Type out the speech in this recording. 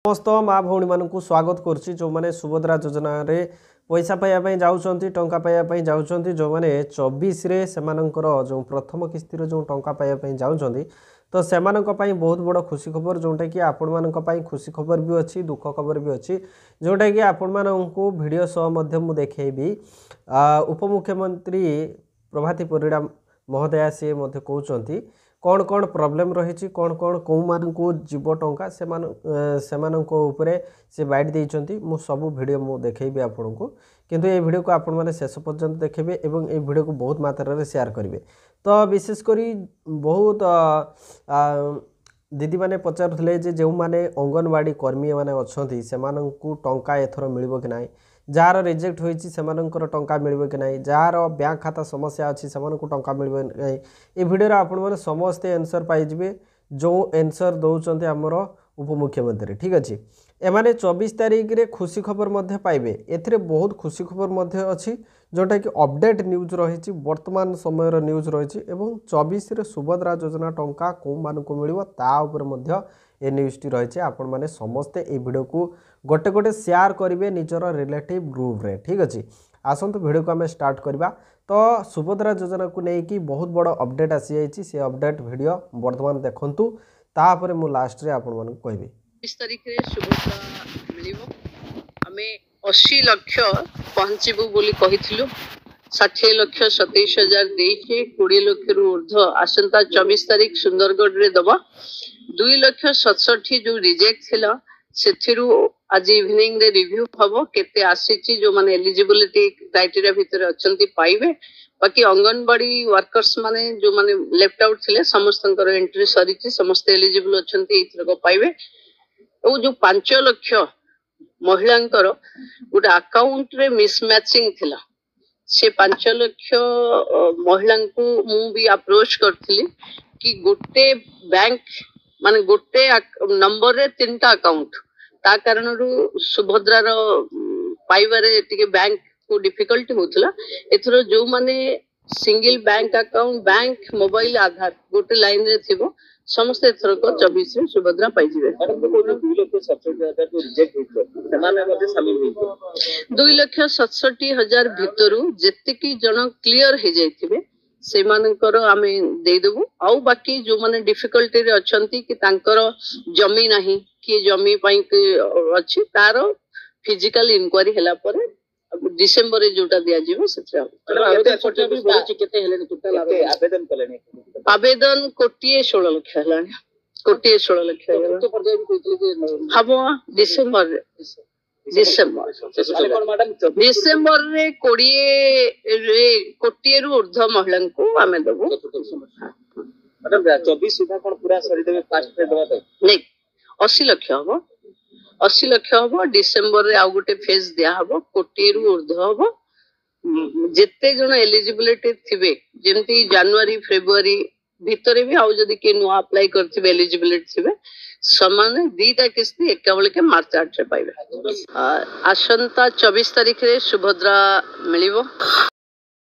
समस्त माँ भौणी मानू स्वागत करुच्ची जो मैंने सुभद्रा योजना रे पैसा पाइबापी जाऊँच टंका पाइबापी जाऊँच जो मैंने 24 रे सेमानंकर जो प्रथम किस्तिर जो टंका पाइबापी जाऊँच तो सेमानंक बहुत बड़ खुशी खबर जोटा कि आपण मानक खुशी खबर भी अच्छी दुख खबर भी अच्छी जोटा कि आपण मानू वीडियो सह देखी उपमुख्यमंत्री प्रभाती परिड़ा महोदया सी कहते कौन कौन प्रॉब्लम रही कौन कौन कौ मानू जीव टंका से बाइट देइचंती मु सब वीडियो मु देखेबी आपन को किंतु ये वीडियो को आपण माने शेष पर्यंत देखबे एवं ये वीडियो को बहुत मात्रा रे शेयर करेंगे। तो विशेष करी बहुत दीदी माने पचारुले जे जो माने अंगनवाड़ी कर्मी माने अच्छी से टंका एथर मिलिबो कि नाही जार रिजेक्ट होईची सेमानंकर टंका मिलिबो कि नाही जार बैंक खाता समस्या अच्छी सेमानंको टंका मिलिबो नाही ए वीडियो आपण माने समस्ते आंसर पाई जिवे जो आंसर दउचंते हमर उपमुख्यमंत्री ठीक अछि एमाने 24 तारीख रे खुशी खबर मध्य पाइबे एथिरे बहुत खुशी खबर मध्य अछि जोटा कि अपडेट न्यूज रही वर्तमान समय न्यूज रही एवं 24 रे सुभद्रा योजना टंका को मानक मिलिबो ता ऊपर मध्य ए न्यूज टी रही आपण माने समस्ते ए वीडियो को गोटे गोटे शेयर करेंगे निजर रिलेटिव ग्रुप रे ठीक अच्छे आसतु वीडियो को आम स्टार्ट करवा। तो सुभद्रा योजना को लेकिन बहुत बड़ अपडेट आसी जाइए से अपडेट वीडियो वर्तमान देखंतु तापर मु लास्ट रे आपण मानक कहबी 20 तारीख रे सुभद्रा मिलिबो आमे 80 लाख पहुंचबो बोली कहिथिलु 60 लाख 27,000 देखे 20 लाख रु ऊर्ध्व आसंता 24 तारीख सुंदरगढ़ रे दबा 2,67,000 जो रिजेक्ट थिला सेथिरु आज इवनिंग रे रिव्यू हबो केते आसीची जो माने एलिजिबिलिटी क्राइटेरिया भितर अछंती पाइबे बाकी अंगनवाड़ी वर्कर्स माने जो माने लेफ्ट आउट थिले समस्तंकर एंट्री सरीची समस्त एलिजिबल अछंती इथर को पाइबे ओ जो 5 लाख महिलांकर गोटे अकाउंट रे मिसमैचिंग थिला से 5 लाख महिला को मु भी अप्रोच करथिली कि गोटे बैंक माने गोटे नंबर रे 3टा अकाउंट ता कारण सुभद्रा पाइबारे टिके बैंक को डिफिकल्टी होतला एथरो जो माने single bank account bank mobile Aadhaar गोटे लाइन रे थिबो समस्त एथरो को 24 रे सुभद्रा पाइ जिवे 2,67,000 भितरु जेतिकी जन क्लियर हे जाइथिबे से मानकर आमे दे देबु आउ बाकी जो माने डिफिकल्टी रे अछंती कि तांकर जमी नाही कि जमी पई अछि तारो फिजिकल इंक्वायरी हला पर डिसेंबर रे जोटा दिया जीवो सेत्रा आवेदन कोटिए 16 लाख हलानी कोटिए 16 लाख हबो डिसेंबर रे कोटिए रु ऊर्ध्व महिला को आमे देबो मैडम 24 सुधा कोन पूरा सरी देबे फास्ट रे देबा नहीं 80 लाख हबो 80 लाख हबो डिसेंबर रे आ गोटे फेज दिया हबो कोटिए रु ऊर्ध्व हबो जेते जण एलिजिबिलिटी थिबे जेमती जनवरी फेब्रुआरी भितरे भी आउ जदी के नो अप्लाई करथिबे एलिजिबिलिटी थिबे समान दीटा किस्ती एकाबले के मार्च 8 रे पाइबे आसंता 24 तारीख रे सुभद्रा मिलिबो